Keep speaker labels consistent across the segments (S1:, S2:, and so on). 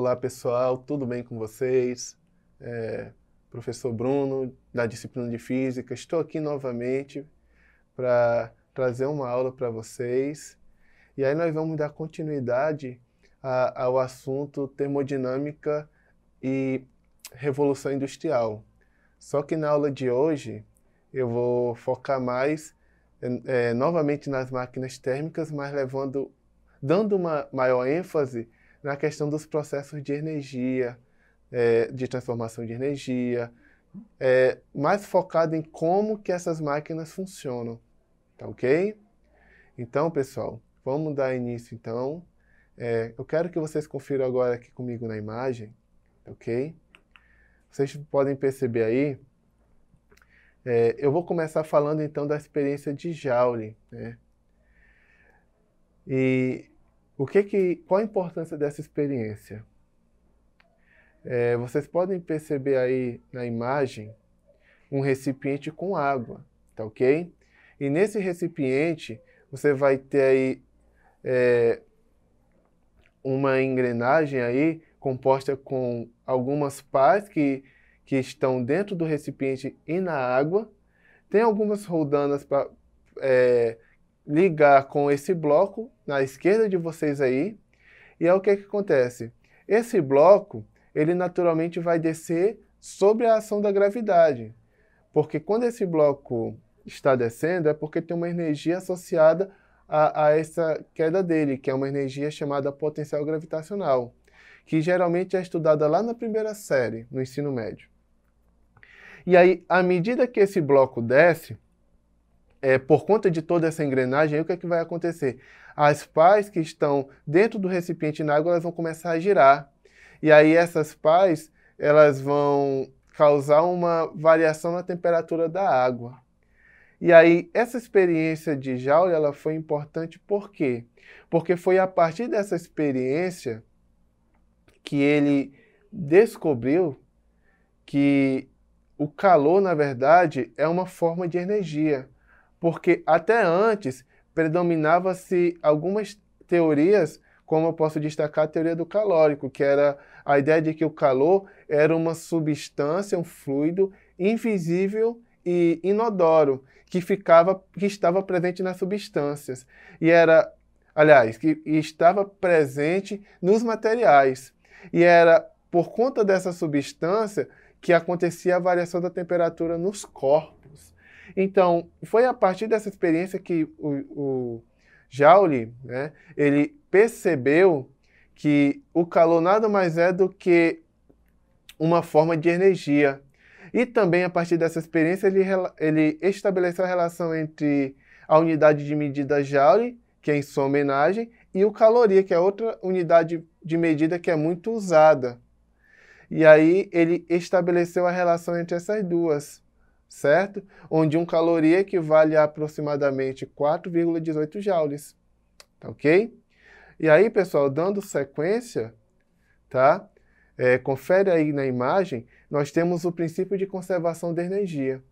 S1: Olá pessoal, tudo bem com vocês? Professor Bruno, da disciplina de Física. Estou aqui novamente para trazer uma aula para vocês. E aí nós vamos dar continuidade ao assunto termodinâmica e revolução industrial. Só que na aula de hoje eu vou focar mais novamente nas máquinas térmicas, mas dando uma maior ênfase na questão dos processos de energia, de transformação de energia, mais focado em como que essas máquinas funcionam, tá ok? Então, pessoal, vamos dar início então. Eu quero que vocês confiram agora aqui comigo na imagem, ok? Vocês podem perceber aí, eu vou começar falando então da experiência de Joule, né? E qual a importância dessa experiência? Vocês podem perceber aí na imagem um recipiente com água, tá ok? E nesse recipiente você vai ter aí uma engrenagem aí composta com algumas pás que estão dentro do recipiente e na água. Tem algumas roldanas para ligar com esse bloco na esquerda de vocês aí. E aí o que acontece? Esse bloco, ele naturalmente vai descer sob a ação da gravidade. Porque quando esse bloco está descendo, é porque tem uma energia associada a essa queda dele, que é uma energia chamada potencial gravitacional, que geralmente é estudada lá na primeira série, no ensino médio. E aí, à medida que esse bloco desce, por conta de toda essa engrenagem, aí o que é que vai acontecer? As pás que estão dentro do recipiente na água, elas vão começar a girar. E aí essas pás, elas vão causar uma variação na temperatura da água. E aí essa experiência de Joule, ela foi importante por quê? Porque foi a partir dessa experiência que ele descobriu que o calor, na verdade, é uma forma de energia. Porque até antes predominava-se algumas teorias, como eu posso destacar a teoria do calórico, que era a ideia de que o calor era uma substância, um fluido invisível e inodoro, que estava presente nas substâncias. Que estava presente nos materiais. E era por conta dessa substância que acontecia a variação da temperatura nos corpos. Então, foi a partir dessa experiência que o Joule, né, ele percebeu que o calor nada mais é do que uma forma de energia. E também, a partir dessa experiência, ele estabeleceu a relação entre a unidade de medida Joule, que é em sua homenagem, e o caloria, que é outra unidade de medida que é muito usada. E aí ele estabeleceu a relação entre essas duas, certo? Onde um caloria equivale a aproximadamente 4,18 joules, tá ok? E aí, pessoal, dando sequência, tá? Confere aí na imagem, nós temos o princípio de conservação da energia.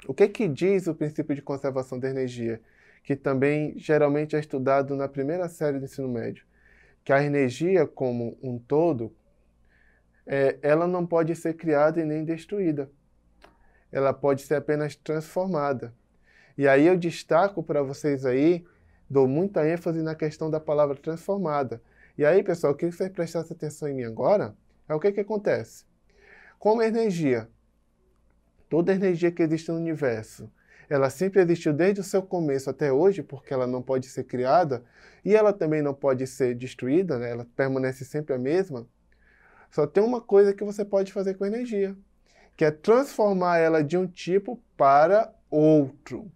S1: O que diz o princípio de conservação da energia? Que também geralmente é estudado na primeira série do ensino médio. Que a energia como um todo, ela não pode ser criada e nem destruída. Ela pode ser apenas transformada. E aí eu destaco para vocês aí, dou muita ênfase na questão da palavra transformada. E aí, pessoal, eu queria que vocês prestassem atenção em mim agora. O que acontece? Como energia, toda energia que existe no universo, ela sempre existiu desde o seu começo até hoje, porque ela não pode ser criada, e ela também não pode ser destruída, né? Ela permanece sempre a mesma. Só tem uma coisa que você pode fazer com a energia, que é transformar ela de um tipo para outro.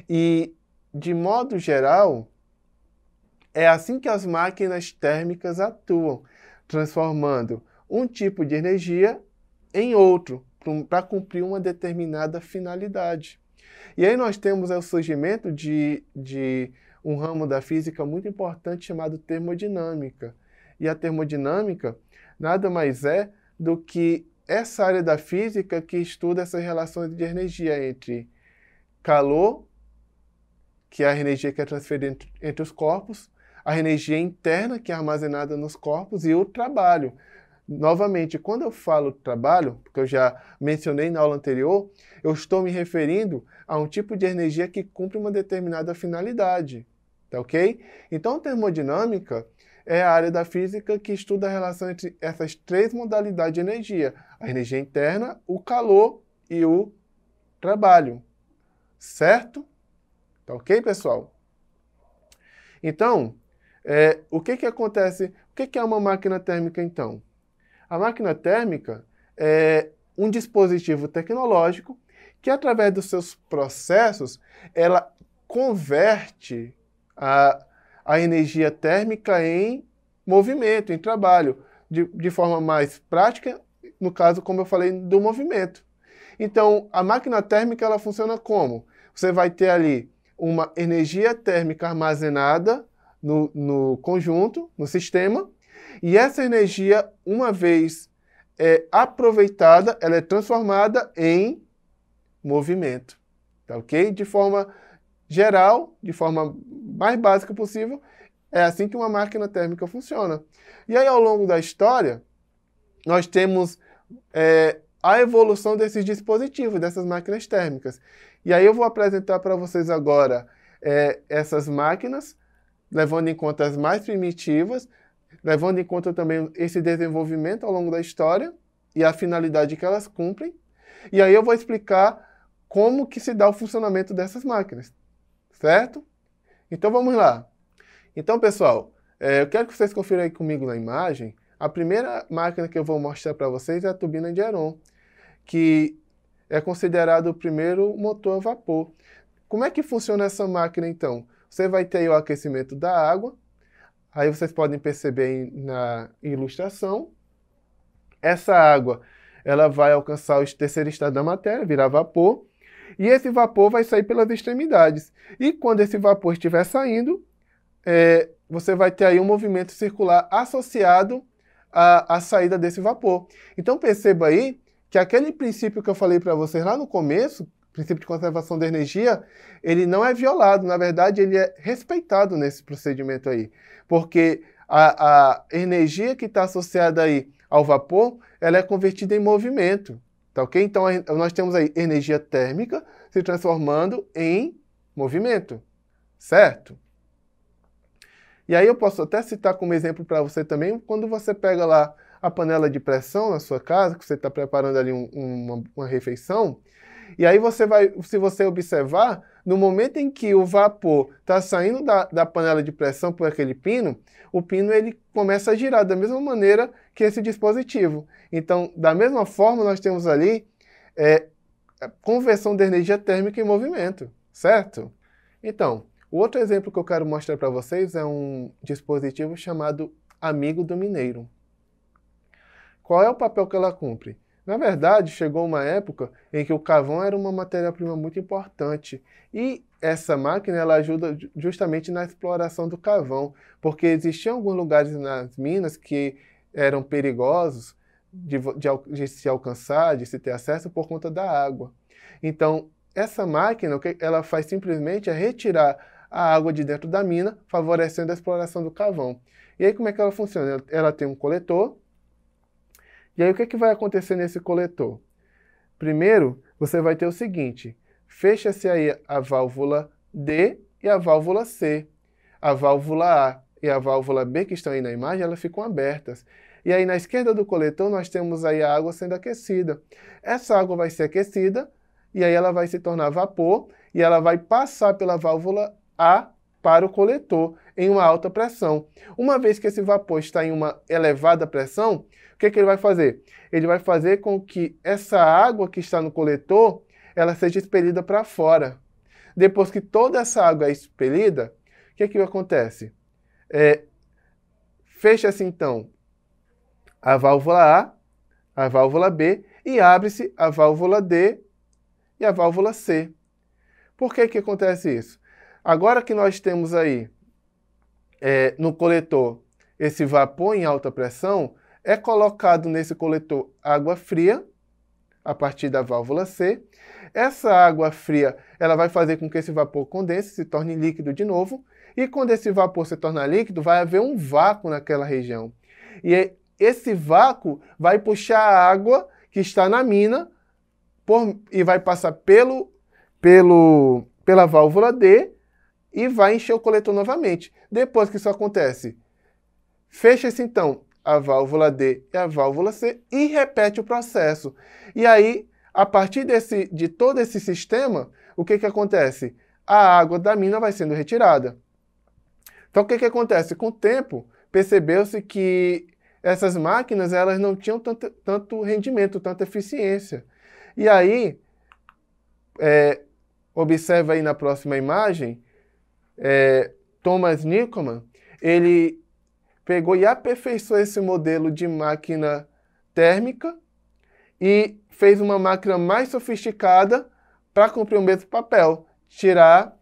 S1: E, de modo geral, é assim que as máquinas térmicas atuam, transformando um tipo de energia em outro, para cumprir uma determinada finalidade. E aí nós temos o surgimento de um ramo da física muito importante chamado termodinâmica. E a termodinâmica nada mais é do que essa área da física que estuda essas relações de energia entre calor, que é a energia que é transferida entre os corpos, a energia interna que é armazenada nos corpos e o trabalho. Novamente, quando eu falo trabalho, porque eu já mencionei na aula anterior, eu estou me referindo a um tipo de energia que cumpre uma determinada finalidade, tá ok? Então, termodinâmica é a área da física que estuda a relação entre essas três modalidades de energia: a energia interna, o calor e o trabalho, certo? Tá ok, pessoal? Então, o que acontece? O que é uma máquina térmica, então? A máquina térmica é um dispositivo tecnológico que, através dos seus processos, ela converte a energia térmica em movimento, em trabalho, de forma mais prática, no caso, como eu falei, do movimento. Então, a máquina térmica ela funciona como? Você vai ter ali uma energia térmica armazenada no conjunto, no sistema, e essa energia, uma vez aproveitada, ela é transformada em movimento, tá ok? De forma geral, de forma mais básica possível, é assim que uma máquina térmica funciona. E aí, ao longo da história, nós temos a evolução desses dispositivos, dessas máquinas térmicas. E aí eu vou apresentar para vocês agora essas máquinas, levando em conta as mais primitivas, levando em conta também esse desenvolvimento ao longo da história e a finalidade que elas cumprem. E aí eu vou explicar como que se dá o funcionamento dessas máquinas, certo? Então vamos lá. Então, pessoal, eu quero que vocês confiram aí comigo na imagem. A primeira máquina que eu vou mostrar para vocês é a turbina de Heron, que é considerado o primeiro motor a vapor. Como é que funciona essa máquina, então? Você vai ter o aquecimento da água. Aí vocês podem perceber na ilustração, essa água ela vai alcançar o terceiro estado da matéria, virar vapor, e esse vapor vai sair pelas extremidades. E quando esse vapor estiver saindo, você vai ter aí um movimento circular associado à saída desse vapor. Então perceba aí que aquele princípio que eu falei para vocês lá no começo, princípio de conservação da energia, ele não é violado, na verdade ele é respeitado nesse procedimento aí. Porque a energia que está associada aí ao vapor, ela é convertida em movimento, tá ok? Então nós temos aí energia térmica se transformando em movimento, certo? E aí eu posso até citar como exemplo para você também, quando você pega lá a panela de pressão na sua casa, que você está preparando ali uma refeição, e aí você vai, se você observar, no momento em que o vapor está saindo da panela de pressão por aquele pino, o pino ele começa a girar da mesma maneira que esse dispositivo. Então, da mesma forma, nós temos ali a conversão de energia térmica em movimento, certo? Então, o outro exemplo que eu quero mostrar para vocês é um dispositivo chamado Amigo do Mineiro. Qual é o papel que ela cumpre? Na verdade, chegou uma época em que o carvão era uma matéria-prima muito importante e essa máquina ela ajuda justamente na exploração do carvão, porque existiam alguns lugares nas minas que eram perigosos de se alcançar, de se ter acesso por conta da água. Então, essa máquina, o que ela faz simplesmente é retirar a água de dentro da mina, favorecendo a exploração do carvão. E aí como é que ela funciona? Ela tem um coletor. E aí o que vai acontecer nesse coletor? Primeiro, você vai ter o seguinte, fecha-se aí a válvula D e a válvula C. A válvula A e a válvula B que estão aí na imagem, elas ficam abertas. E aí na esquerda do coletor nós temos aí a água sendo aquecida. Essa água vai ser aquecida e aí ela vai se tornar vapor e ela vai passar pela válvula A para o coletor em uma alta pressão. Uma vez que esse vapor está em uma elevada pressão, o que ele vai fazer? Ele vai fazer com que essa água que está no coletor, ela seja expelida para fora. Depois que toda essa água é expelida, o que acontece? Fecha-se então a válvula A, a válvula B e abre-se a válvula D e a válvula C. Por que acontece isso? Agora que nós temos aí no coletor esse vapor em alta pressão, é colocado nesse coletor água fria, a partir da válvula C. Essa água fria ela vai fazer com que esse vapor condense, se torne líquido de novo, E quando esse vapor se tornar líquido, vai haver um vácuo naquela região. E esse vácuo vai puxar a água que está na mina e vai passar pela válvula D e vai encher o coletor novamente. Depois que isso acontece, fecha-se então a válvula D e a válvula C e repete o processo. E aí, a partir de todo esse sistema, o que acontece? A água da mina vai sendo retirada. Então, o que acontece? Com o tempo, percebeu-se que essas máquinas elas não tinham tanto rendimento, tanta eficiência. E aí, observa aí na próxima imagem, Thomas Newcomen, ele pegou e aperfeiçoou esse modelo de máquina térmica e fez uma máquina mais sofisticada para cumprir o mesmo papel, tirar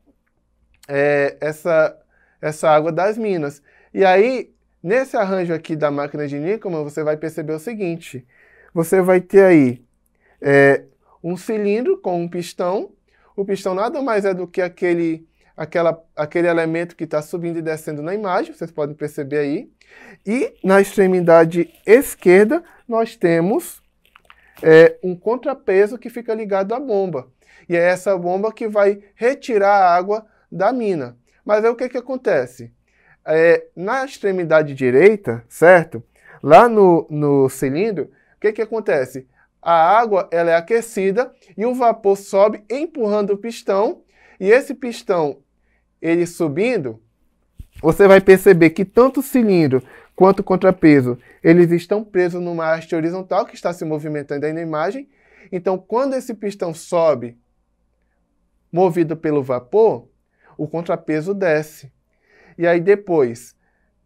S1: essa água das minas. E aí, nesse arranjo aqui da máquina de Newcomen, você vai perceber o seguinte, você vai ter aí um cilindro com um pistão. O pistão nada mais é do que aquele elemento que está subindo e descendo na imagem, vocês podem perceber aí. E na extremidade esquerda, nós temos um contrapeso que fica ligado à bomba. E é essa bomba que vai retirar a água da mina. Mas aí o que acontece? Na extremidade direita, certo? Lá no cilindro, o que acontece? A água ela é aquecida e o vapor sobe empurrando o pistão. E esse pistão, ele subindo, você vai perceber que tanto o cilindro quanto o contrapeso, eles estão presos numa haste horizontal que está se movimentando aí na imagem. Então, quando esse pistão sobe, movido pelo vapor, o contrapeso desce. E aí depois,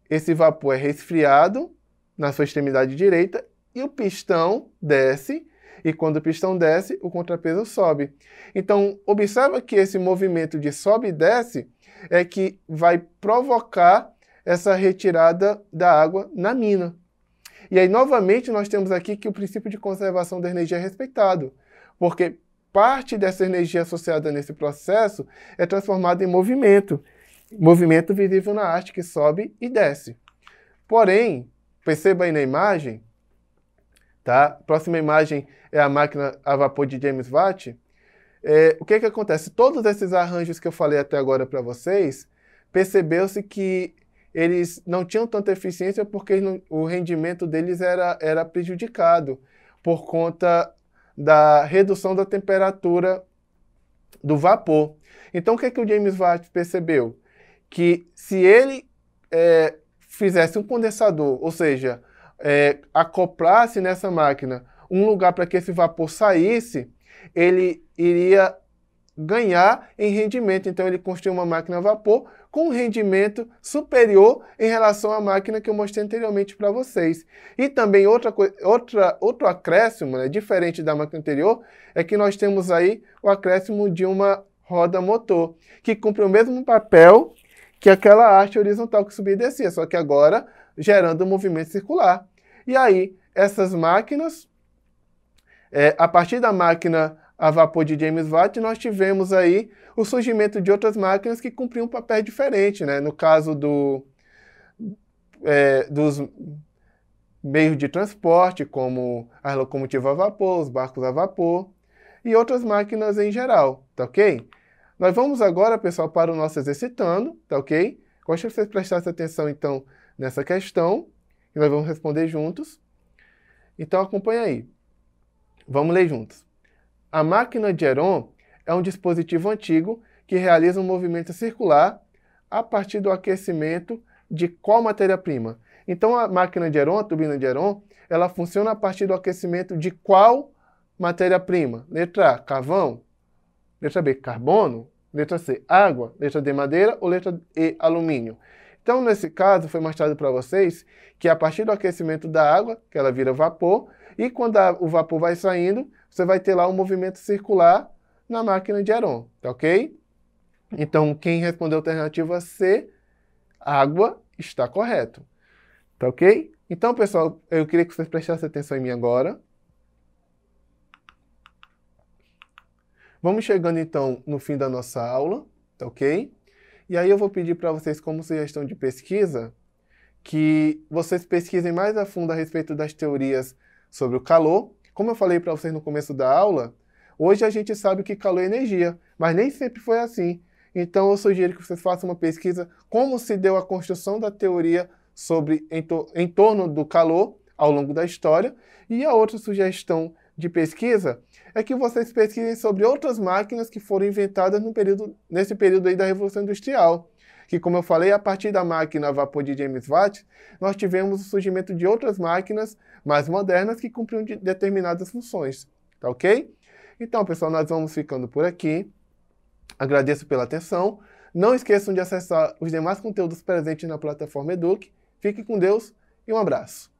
S1: esse vapor é resfriado na sua extremidade direita e o pistão desce. E quando o pistão desce, o contrapeso sobe. Então, observa que esse movimento de sobe e desce é que vai provocar essa retirada da água na mina. E aí, novamente, nós temos aqui que o princípio de conservação da energia é respeitado, porque parte dessa energia associada nesse processo é transformada em movimento visível na haste que sobe e desce. Porém, perceba aí na imagem, tá? A próxima imagem é a máquina a vapor de James Watt. O que acontece? Todos esses arranjos que eu falei até agora para vocês, percebeu-se que eles não tinham tanta eficiência porque o rendimento deles era prejudicado por conta da redução da temperatura do vapor. Então, o que o James Watt percebeu? Que se ele fizesse um condensador, ou seja, acoplasse nessa máquina um lugar para que esse vapor saísse, ele iria ganhar em rendimento. Então, ele construiu uma máquina a vapor com um rendimento superior em relação à máquina que eu mostrei anteriormente para vocês. E também outro acréscimo, diferente da máquina anterior, é que nós temos aí o acréscimo de uma roda motor, que cumpre o mesmo papel que aquela haste horizontal que subia e descia, só que agora gerando um movimento circular. E aí, essas máquinas, a partir da máquina a vapor de James Watt, nós tivemos aí o surgimento de outras máquinas que cumpriam um papel diferente, né? No caso dos meios de transporte, como as locomotivas a vapor, os barcos a vapor e outras máquinas em geral, tá ok? Nós vamos agora, pessoal, para o nosso exercitando, tá ok? Gosto que vocês prestassem atenção, então, nessa questão, e nós vamos responder juntos. Então, acompanha aí. Vamos ler juntos. A máquina de Heron é um dispositivo antigo que realiza um movimento circular a partir do aquecimento de qual matéria-prima? Então, a máquina de Heron, a turbina de Heron, ela funciona a partir do aquecimento de qual matéria-prima? Letra A, carvão. Letra B, carbono. Letra C, água. Letra D, madeira. Ou letra E, alumínio. Então, nesse caso, foi mostrado para vocês que a partir do aquecimento da água, que ela vira vapor, e quando o vapor vai saindo, você vai ter lá um movimento circular na máquina de Heron, tá ok? Então, quem respondeu a alternativa C, água, está correto. Tá ok? Então, pessoal, eu queria que vocês prestassem atenção em mim agora. Vamos chegando, então, no fim da nossa aula, tá ok? E aí eu vou pedir para vocês, como sugestão de pesquisa, que vocês pesquisem mais a fundo a respeito das teorias sobre o calor. Como eu falei para vocês no começo da aula, hoje a gente sabe que calor é energia, mas nem sempre foi assim. Então eu sugiro que vocês façam uma pesquisa como se deu a construção da teoria sobre em torno do calor ao longo da história. E a outra sugestão de pesquisa é que vocês pesquisem sobre outras máquinas que foram inventadas nesse período aí da Revolução Industrial. Que, como eu falei, a partir da máquina a vapor de James Watt, nós tivemos o surgimento de outras máquinas mais modernas que cumpriam determinadas funções. Tá ok? Então, pessoal, nós vamos ficando por aqui. Agradeço pela atenção. Não esqueçam de acessar os demais conteúdos presentes na plataforma Eduque. Fique com Deus e um abraço.